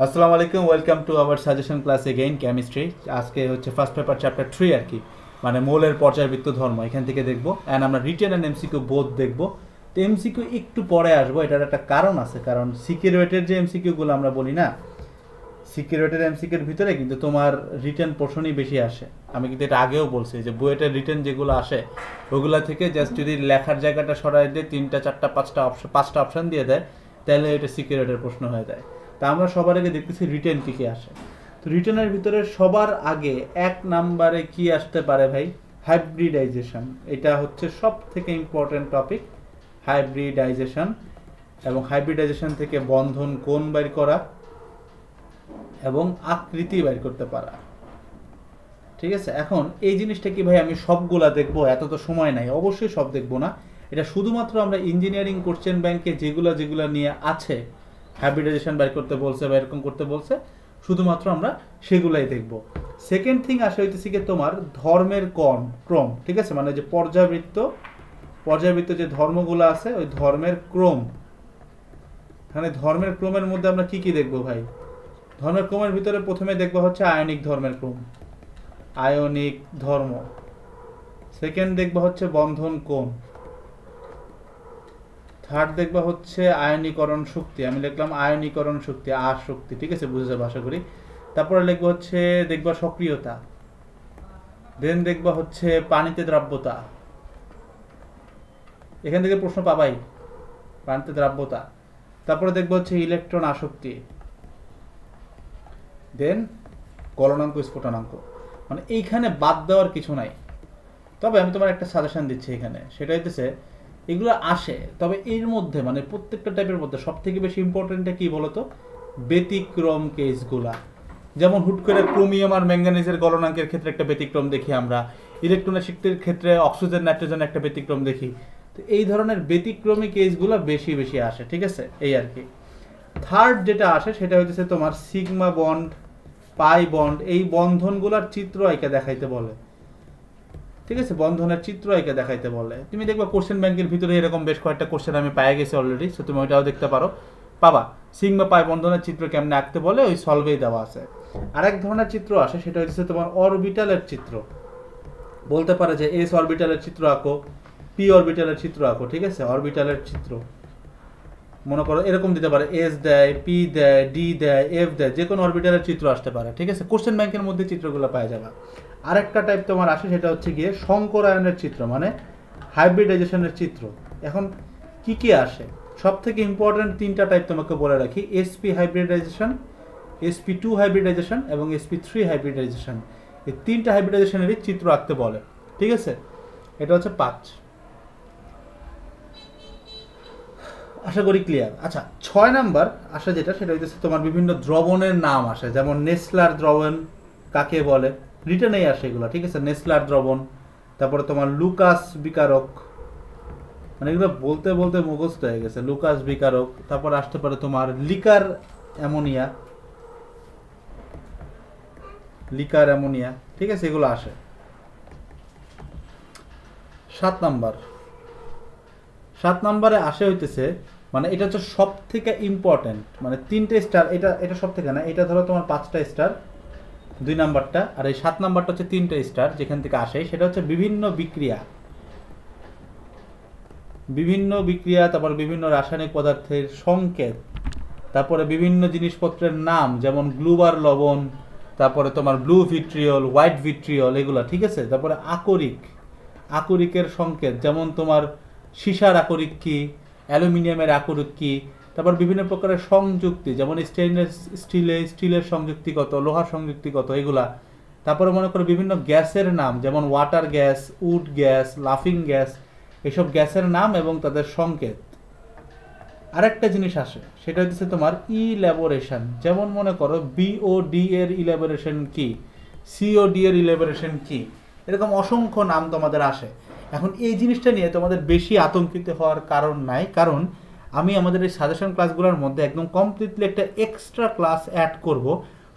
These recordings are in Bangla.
আসসালামু আলাইকুম, welcome to our suggestion class again chemistry. আজকে হচ্ছে ফার্স্ট পেপার চ্যাপ্টার 3 আর কি, মানে মৌলের পর্যায়বৃত্ত ধর্ম এখান থেকে দেখবো। অ্যান্ড আমরা রিটেন অ্যান্ড এমসিকিউ বোথ দেখবো। তো এমসিকিউ একটু পরে আসবো, এটার একটা কারণ আছে, কারণ সিকিউরিটির যে এমসিকিউগুলো আমরা বলি না, সিকিউরিটির এমসিকিউর ভিতরে কিন্তু তোমার রিটেন পোর্শনই বেশি আসে। আমি কিন্তু এটা আগেও বলছি যে বুয়েটের রিটেন যেগুলো আসে ওগুলো থেকে জাস্ট যদি লেখার জায়গাটা সরাই দিয়ে 3টা 4টা 5টা অপশান দিয়ে দেয়, তাহলে এটা সিকিউরিটির প্রশ্ন হয়ে যায়। তা আমরা সবার আগে দেখতেছি রিটেন কী কী আসে। তো রিটেনের ভিতরে সবার আগে 1 নম্বরে কি আসতে পারে ভাই? হাইব্রিডাইজেশন। এটা হচ্ছে সব থেকে ইম্পর্টেন্ট টপিক, হাইব্রিডাইজেশন। এবং হাইব্রিডাইজেশন থেকে বন্ধন কোণ বের করা এবং আকৃতি বের করতে পারা। ঠিক আছে, এখন এই জিনিসটা কি ভাই আমি সবগুলা দেখবো? এত তো সময় নাই, অবশ্যই সব দেখবো না। এটা শুধুমাত্র আমরা ইঞ্জিনিয়ারিং কোশ্চেন ব্যাংকে যেগুলো নিয়ে আছে, হাইব্রিডাইজেশন বের করতে বলছে বা এরকম করতে বলছে, শুধুমাত্র আমরা সেগুলাই দেখব। সেকেন্ড থিং আসে হইতেছে কি তোমার ধর্মের ক্রম। ঠিক আছে, মানে যে পর্যাবৃত্ত যে ধর্মগুলো আছে ওই ধর্মের ক্রম। এখানে ধর্মের ক্রমের মধ্যে আমরা কি কি দেখবো ভাই? ধর্মের ক্রমের ভিতরে প্রথমে দেখবো হচ্ছে আয়নিক ধর্মের ক্রম, আয়নিক ধর্ম। সেকেন্ড দেখবো হচ্ছে বন্ধন কোণ। থার্ড দেখবা হচ্ছে আয়নীকরণ শক্তি। আমি লিখলাম আয়নীকরণ শক্তি, শক্তি। ঠিক আছে, বুঝে যাবো আশা করি। তারপরে লিখবো হচ্ছে দেখবা সক্রিয়তা। দেন দেখবা হচ্ছে পানিতে দ্রাব্যতা। এখান থেকে প্রশ্ন পাবাই, পানিতে দ্রাব্যতা। তারপরে দেখবো হচ্ছে ইলেকট্রন আসক্তি। দেন গলনাঙ্ক স্ফুটনাঙ্ক। মানে এইখানে বাদ দেওয়ার কিছু নাই। তবে আমি তোমার একটা সাজেশন দিচ্ছি এখানে, সেটা হইতেছে এগুলো আসে, তবে এর মধ্যে মানে প্রত্যেকটা টাইপের মধ্যে সব থেকে বেশি ইম্পর্টেন্টটা কি বলতো? ব্যতিক্রম কেসগুলা। যেমন হুট করে ক্রোমিয়াম আর ম্যাঙ্গানিজের গলনাঙ্কের ক্ষেত্রে একটা ব্যতিক্রম দেখি আমরা, ইলেকট্রনের শিফটের ক্ষেত্রে অক্সিজেন নাইট্রোজেন একটা ব্যতিক্রম দেখি। তো এই ধরনের ব্যতিক্রমী কেসগুলো বেশি বেশি আসে। ঠিক আছে, এই আর কি। থার্ড যেটা আসে সেটা হচ্ছে তোমার সিগমা বন্ড, পাই বন্ড। এই বন্ধনগুলোর চিত্র আঁকা দেখাইতে বলে। ঠিক আছে, বন্ধনের চিত্র এঁকে দেখাইতে বলে। তুমি দেখবা কোশ্চেন ব্যাংকের ভিতরে এরকম বেশ কয়েকটা কোশ্চেন আমি পাই গেছি অলরেডি, সো তুমি ওইটাও দেখতে পারো, পাবা। সিগমা পাই বন্ধনের চিত্র কেমনে আঁকতে বলে ওই সলভেই দেওয়া আছে। আরেক ধরনের চিত্র আসে, সেটা হচ্ছে তোমার অরবিটালের চিত্র। বলতে পারে যে এস অরবিটালের চিত্র আঁকো, পি অরবিটালের চিত্র আঁকো। ঠিক আছে, অরবিটালের চিত্র মনে করো এরকম দিতে পারে, এস দেয়, পি দেয়, ডি দেয়, এফ দেয়, যে কোনো অরবিটালের চিত্র আসতে পারে। ঠিক আছে, কোশ্চেন ব্যাংকের মধ্যে চিত্রগুলো পাওয়া যাবে। আরেকটা টাইপ তোমার আসে, সেটা হচ্ছে গিয়ে সংকরায়নের চিত্র, মানে হাইব্রিডাইজেশনের চিত্র। এখন কি কি আসে? সব থেকে ইম্পর্টেন্ট 3টা টাইপ তোমাকে বলে রাখি: এসপি হাইব্রিডাইজেশন, sp2 হাইব্রিডাইজেশন এবং sp3 হাইব্রিডাইজেশন। এই 3টা হাইব্রিডাইজেশনেরই চিত্র আঁকতে বলে। ঠিক আছে, এটা হচ্ছে 5। আশা করি ক্লিয়ার। আচ্ছা, 6 নাম্বার আসে যেটা, সেটা হচ্ছে তোমার বিভিন্ন দ্রবণের নাম আসে, যেমন নেসলার দ্রবণ কাকে বলে, রিটেনেই আসে এগুলো। ঠিক আছে, নেসলার দ্রবণ। তারপরে তোমার লুকাস বিকারক, মানে এগুলো বলতে বলতে মুখস্থ হয়ে গেছে, লুকাস বিকারক। তারপর আসতে পারে তোমার লিকার অ্যামোনিয়া, লিকার অ্যামোনিয়া। ঠিক আছে, এগুলো আসে। 7 নাম্বারে আসে হইতেছে, মানে এটা হচ্ছে সব থেকে ইম্পর্টেন্ট, মানে 3টে স্টার। এটা সব থেকে না, এটা ধরো তোমার 5টা স্টার 2 নাম্বারটা, আর এই 7 নাম্বারটা হচ্ছে 3টে স্টার যেখান থেকে আসে। সেটা হচ্ছে বিভিন্ন বিক্রিয়া, তারপর বিভিন্ন রাসায়নিক পদার্থের সংকেত, তারপরে বিভিন্ন জিনিসপত্রের নাম, যেমন গ্লুবার লবণ, তারপরে তোমার ব্লু ভিট্রিয়ল, হোয়াইট ভিট্রিয়ল, এগুলো। ঠিক আছে, তারপরে আকরিকের সংকেত, যেমন তোমার সীসার আকরিক কি, অ্যালুমিনিয়ামের আকরিক কি। তারপর বিভিন্ন প্রকারের সংযুক্তি, যেমন স্টেইনলেস স্টিলের সংযুক্তি কত, লোহার সংযুক্তি কত, এগুলা। তারপরে মনে করো বিভিন্ন গ্যাসের নাম, যেমন ওয়াটার গ্যাস, উড গ্যাস, লাফিং গ্যাস, এসব গ্যাসের নাম এবং তাদের সংকেত। আরেকটা জিনিস আসে, সেটা হচ্ছে তোমার ইল্যাবোরেশন, যেমন মনে করো বিওডি এর ইল্যাবোরেশন কি, সিওডি এর ইল্যাবোরেশন কি, এরকম অসংখ্য নাম তোমাদের আসে। এখন এই জিনিসটা নিয়ে তোমাদের বেশি আতঙ্কিত হওয়ার কারণ নাই, কারণ আমি আমাদের এই সাজেশন ক্লাসগুলোর মধ্যে একদম কমপ্লিটলি একটা এক্সট্রা ক্লাস অ্যাড করব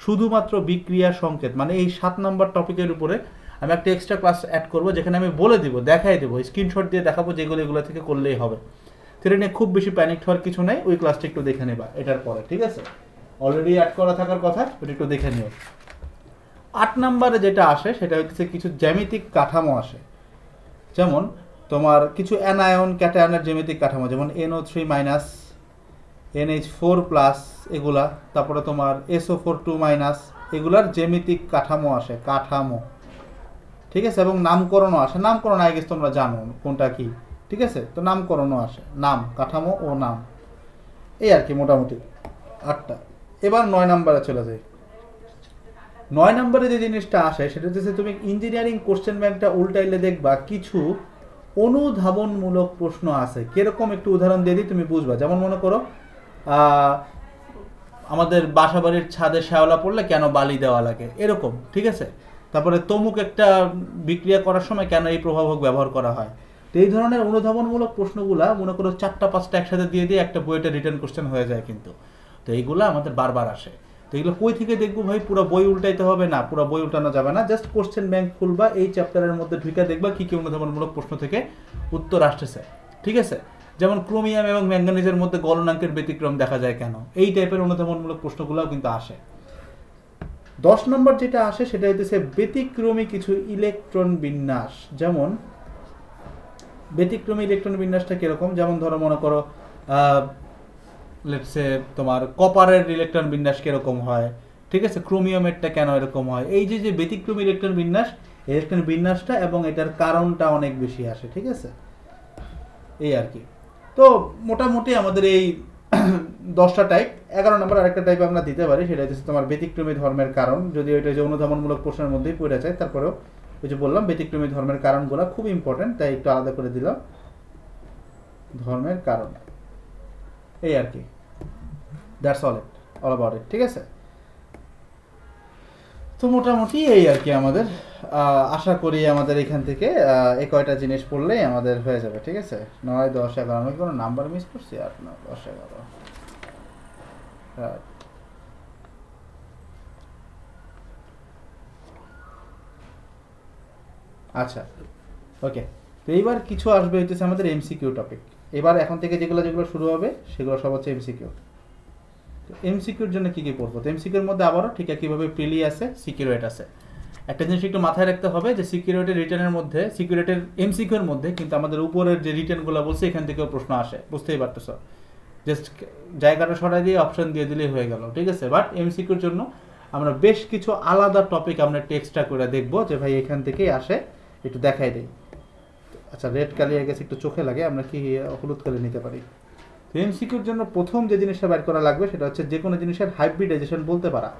শুধুমাত্র বিক্রিয়া সংকেত, মানে এই 7 নম্বর টপিকের উপরে আমি একটা এক্সট্রা ক্লাস অ্যাড করব, যেখানে আমি বলে দিব, দেখাই দেবো, স্ক্রিনশট দিয়ে দেখাবো যেগুলো এগুলো থেকে করলেই হবে। সেটা নিয়ে খুব বেশি প্যানিক হওয়ার কিছু নাই, ওই ক্লাসটা একটু দেখে নেবা এটার পরে। ঠিক আছে, অলরেডি অ্যাড করা থাকার কথা, ওটা একটু দেখে নিও। 8 নম্বরে যেটা আসে সেটা হচ্ছে কিছু জ্যামিতিক কাঠামো আসে, যেমন তোমার কিছু অ্যানায়ন ক্যাটায়নের জ্যামিতিক কাঠামো, যেমন NO3 মাইনাস, NH4 প্লাস, এগুলা, তারপরে তোমার SO4 2 মাইনাস, এগুলার জ্যামিতিক কাঠামো আসে, কাঠামো, ঠিক আছে, এবং নামকরণও আসে। নামকরণ আই গেস তোমরা জানো কোনটা কি, ঠিক আছে, তো নামকরণও আসে, নাম, কাঠামো ও নাম, এই আর কি মোটামুটি 8টা। এবার 9 নম্বরে চলে যাই। 9 নম্বরে যে জিনিসটা আসে সেটা হচ্ছে তুমি ইঞ্জিনিয়ারিং কোশ্চেন ব্যাংকটা উল্টাইলে দেখবা কিছু অনুধাবনমূলক প্রশ্ন আছে। কিরকম একটু উদাহরণ দিয়ে দিই, তুমি বুঝবা। যেমন মনে করো আমাদের বাসাবাড়ির ছাদে শ্যাওলা পড়লে কেন বালি দেওয়া লাগে, এরকম, ঠিক আছে। তারপরে তমুক একটা বিক্রিয়া করার সময় কেন এই প্রভাবক ব্যবহার করা হয়। তো এই ধরনের অনুধাবনমূলক প্রশ্নগুলা মনে করো 4টা 5টা একসাথে দিয়ে দিয়ে একটা বইটা রিটার্ন কোশ্চেন হয়ে যায় কিন্তু। তো এইগুলা আমাদের বারবার আসে। তো এগুলো কই থেকে দেখবো ভাই? পুরো বই উল্টাইতে হবে না, পুরো বই উল্টানো যাবে না, জাস্ট কোশ্চেন ব্যাংক খুলবা, এই চ্যাপ্টারের মধ্যে ঢুকে দেখবা কি কি অনুধাবনমূলক প্রশ্ন থেকে উত্তর আসতেছে, ঠিক আছে। যেমন ক্রোমিয়াম এবং ম্যাঙ্গানিজের মধ্যে গলনাঙ্কের ব্যতিক্রম দেখা যায় কেন, এই টাইপের অনুধাবনমূলক প্রশ্নগুলোও কিন্তু আসে। 10 নম্বর যেটা আসে সেটা হচ্ছে ব্যতিক্রমী কিছু ইলেকট্রন বিন্যাস। যেমন ব্যতিক্রমী ইলেকট্রন বিন্যাসটা কিরকম, যেমন ধরো মনে করো লেটস সে তোমার কপারের ইলেকট্রন বিন্যাস কিরকম হয়, ঠিক আছে, ক্রোমিয়ামেরটা কেন এরকম হয়, এই যে যে ব্যতিক্রমী ইলেকট্রন বিন্যাস, ইলেকট্রন বিন্যাসটা এবং এটার কারণটা অনেক বেশি আসে, ঠিক আছে, এই আর কি। তো মোটামুটি আমাদের এই 10টা টাইপ। 11 নম্বর আরেকটা টাইপ আমরা দিতে পারি, সেটা হচ্ছে তোমার ব্যতিক্রমী ধর্মের কারণ, যদি ওইটা যে অনুধাবনমূলক প্রশ্নের মধ্যেই পড়ে যায়, তারপরেও ওই যে বললাম ব্যতিক্রমী ধর্মের কারণগুলো খুব ইম্পর্টেন্ট, তাই একটু আলাদা করে দিলাম ধর্মের কারণ, এই আর কি। দ্যাটস অল অ্যাবাউট ইট, ঠিক আছে। তো মোটামুটি এই আর কি আমাদের, আশা করি আমাদের এখান থেকে এই কয়টা জিনিস পড়লেই আমাদের হয়ে যাবে, ঠিক আছে। 9, 10, 11, আমি কোনো নাম্বার মিস করছি? 8, 9, 10, 11, আচ্ছা, ওকে। তো এইবার কিছু আসবে হইতেছে আমাদের এমসিকিউ টপিক। এবার এখন থেকে যেগুলো যেগুলো শুরু হবে সেগুলো সব হচ্ছে এমসিকিউ। তো এমসিকিউর জন্য কি কি পড়বো? তো এমসিকিউর মধ্যে আবারও ঠিক একইভাবে প্রিলি আছে, সিকিউরেট আছে। একটা জিনিস একটু মাথায় রাখতে হবে যে সিকিউরিটির রিটার্নের মধ্যে, সিকিউরিটির এমসিকিউর মধ্যে কিন্তু আমাদের উপরের যে রিটার্নগুলো বলছে এখান থেকেও প্রশ্ন আসে, বুঝতেই পারতেছো। জাস্ট জায়গাটা সরাই দিয়ে অপশন দিয়ে দিলেই হয়ে গেল, ঠিক আছে। বাট এমসিকিউর জন্য আমরা বেশ কিছু আলাদা টপিক আমরা একটু এক্সট্রা করে দেখবো, যে ভাই এখান থেকেই আসে, একটু দেখাই দেই। আচ্ছা, রেড কালি গেছে একটু চোখে লাগে, আমরা কি হলুদ কালি নিতে পারি? তো এমসিকিউর জন্য প্রথম যে জিনিসটা বের করা লাগবে সেটা হচ্ছে যে কোনো জিনিসের হাইব্রিডাইজেশন বলতে পারা।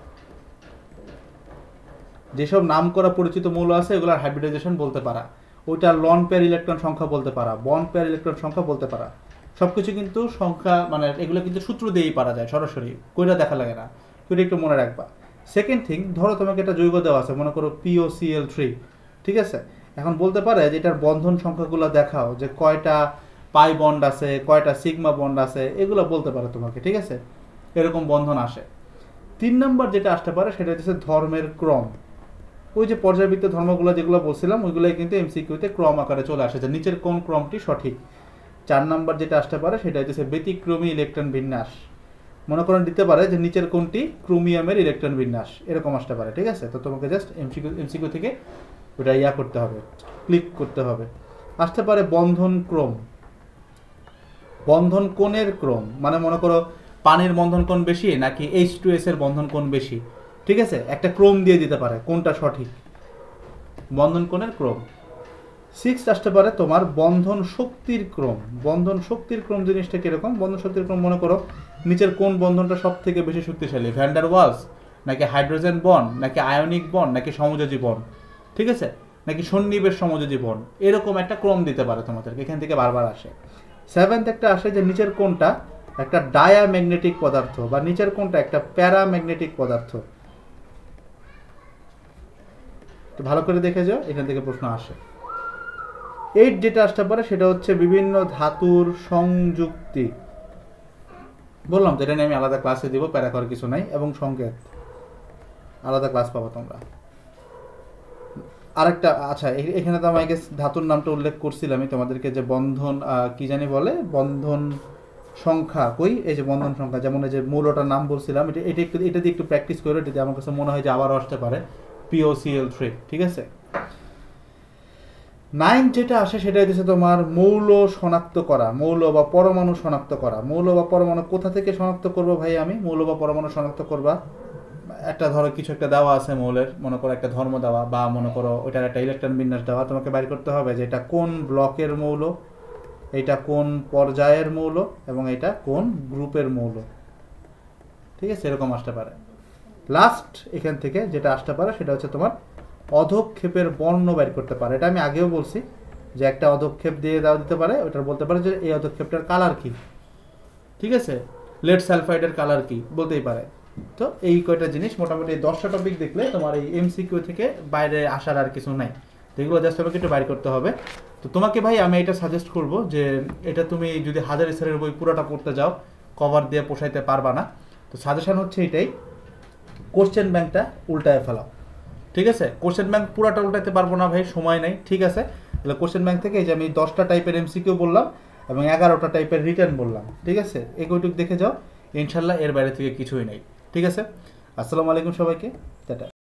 যেসব নাম করা পরিচিত মৌল আছে এগুলোর হাইব্রিডাইজেশন বলতে পারা, ওইটার লন পেয়ার ইলেকট্রন সংখ্যা বলতে পারা, বন্ড পেয়ার ইলেকট্রন সংখ্যা বলতে পারা। সবকিছু কিন্তু সংখ্যা মানে এগুলো কিন্তু সূত্র দিয়েই পারা যায়, সরাসরি কইরা দেখা লাগে না, ওইটা একটু মনে রাখবা। সেকেন্ড থিং, ধরো তোমাকে একটা যৌগ দেওয়া আছে, মনে করো POCl3, ঠিক আছে। এখন বলতে পারে যে এটার বন্ধন সংখ্যাগুলো দেখাও, যে কয়টা পাই বন্ড আছে, কয়টা সিগমা বন্ড আছে, এগুলো বলতে পারে তোমাকে, ঠিক আছে, এরকম বন্ধন আসে। 3 নম্বর যেটা আসতে পারে সেটা হচ্ছে ধর্মের ক্রম। ওই যে পর্যায়বৃত্ত ধর্মগুলো যেগুলো বলছিলাম ওইগুলোই কিন্তু এমসিকিউতে ক্রম আকারে চলে আসে, যে নিচের কোন ক্রমটি সঠিক। 4 নম্বর যেটা আসতে পারে সেটা হচ্ছে ব্যতিক্রমী ইলেকট্রন বিন্যাস। মনে করেন দিতে পারে যে নিচের কোনটি ক্রোমিয়ামের ইলেকট্রন বিন্যাস, এরকম আসতে পারে, ঠিক আছে। তো তোমাকে জাস্ট এমসিকিউ থেকে ওটা করতে হবে, ক্লিক করতে হবে। আসতে পারে বন্ধন ক্রম, বন্ধন কোণের ক্রম, মানে মনে করো পানির বন্ধন কোণ বেশি নাকি H2S এর বন্ধন কোণ বেশি, ঠিক আছে, একটা ক্রম দিয়ে দিতে পারে কোনটা সঠিক, বন্ধন কোণের ক্রম। 6 আসতে পারে তোমার বন্ধন শক্তির ক্রম। বন্ধন শক্তির ক্রম জিনিসটা কিরকম? বন্ধন শক্তির ক্রম মনে করো নিচের কোন বন্ধনটা সব থেকে বেশি শক্তিশালী, ভ্যান্ডার ওয়ালস নাকি হাইড্রোজেন বন্ড নাকি আয়নিক বন্ড নাকি সমযোজী বন্ড, ঠিক আছে, নাকি সন্নিবেশ সমযোজী বন্ড, এরকম একটা ক্রম দিতে পারে তোমাদেরকে, এখান থেকে বারবার আসে। 7th একটা আসে যে নিচের কোনটা একটা ডায়াম্যাগনেটিক পদার্থ বা নিচের কোনটা একটা প্যারাম্যাগনেটিক পদার্থ। তো ভালো করে দেখে যাও, এখান থেকে প্রশ্ন আসে। 8 যেটা আসতে পারে সেটা হচ্ছে বিভিন্ন ধাতুর সংযুক্তি। বললাম তো এটা নিয়ে আমি আলাদা ক্লাসে দিব, প্যারা করার কিছু নাই, এবং সংকেত আলাদা ক্লাস পাবো তোমরা। আরেকটা আচ্ছা, এখানে তো আমি ধাতুর নামটা উল্লেখ করছিলাম আমি তোমাদেরকে, যে বন্ধন কি জানি বলে, বন্ধন সংখ্যা কই, এই যে বন্ধন সংখ্যা, যেমন এই যে মৌলটার নাম বলছিলাম, এটা দিয়ে একটু প্র্যাকটিস করো, এটা দিয়ে আমার কাছে মনে হয় যে আবারও আসতে পারে POCl3, ঠিক আছে। 9 যেটা আসে সেটা হচ্ছে তোমার মৌল শনাক্ত করা, মৌল বা পরমাণু শনাক্ত করা। মৌল বা পরমাণু কোথা থেকে শনাক্ত করবো ভাই আমি? মৌল বা পরমাণু শনাক্ত করবা, একটা ধরো কিছু একটা দেওয়া আছে মৌলের, মনে করো একটা ধর্ম দেওয়া, বা মনে করো ওইটার একটা ইলেকট্রন বিন্যাস দেওয়া, তোমাকে বাইর করতে হবে যে এটা কোন ব্লকের মৌল, এটা কোন পর্যায়ের মৌল, এবং এটা কোন গ্রুপের মৌল, ঠিক আছে। এরকম আসতে পারে। লাস্ট এখান থেকে যেটা আসতে পারে সেটা হচ্ছে তোমার অধক্ষেপের বর্ণ বের করতে পারে। এটা আমি আগেও বলছি যে একটা অধক্ষেপ দিয়ে দেওয়া দিতে পারে, ওটার বলতে পারে যে এই অধক্ষেপটার কালার কি, ঠিক আছে, লেড সালফাইডের কালার কি বলতেই পারে। তো এই কয়টা জিনিস মোটামুটি 10টা টপিক দেখলে তোমার এই MCQ থেকে বাইরে আসার আর কিছু নাই, এগুলো জাস্ট তোমাকে একটু বাইর করতে হবে। তো তোমাকে ভাই আমি এটা সাজেস্ট করব যে এটা তুমি যদি হাজার স্যারের বই পুরোটা পড়তে যাও কভার দিয়ে পোষাইতে পারবা না। তো সাজেশন হচ্ছে এটাই, কোশ্চেন ব্যাংকটা উল্টায় ফেলাও, ঠিক আছে। কোশ্চেন ব্যাংক পুরোটা উল্টাতে পারবো না ভাই, সময় নেই, ঠিক আছে। তাহলে কোশ্চেন ব্যাংক থেকে এই যে আমি 10টা টাইপের MCQ বললাম এবং 11টা টাইপের রিটার্ন বললাম, ঠিক আছে। এগুলোটুকু দেখে যাও, ইনশাল্লাহ এর বাইরে থেকে কিছুই নেই, ঠিক আছে। আসসালামু আলাইকুম সবাইকে, টাটা।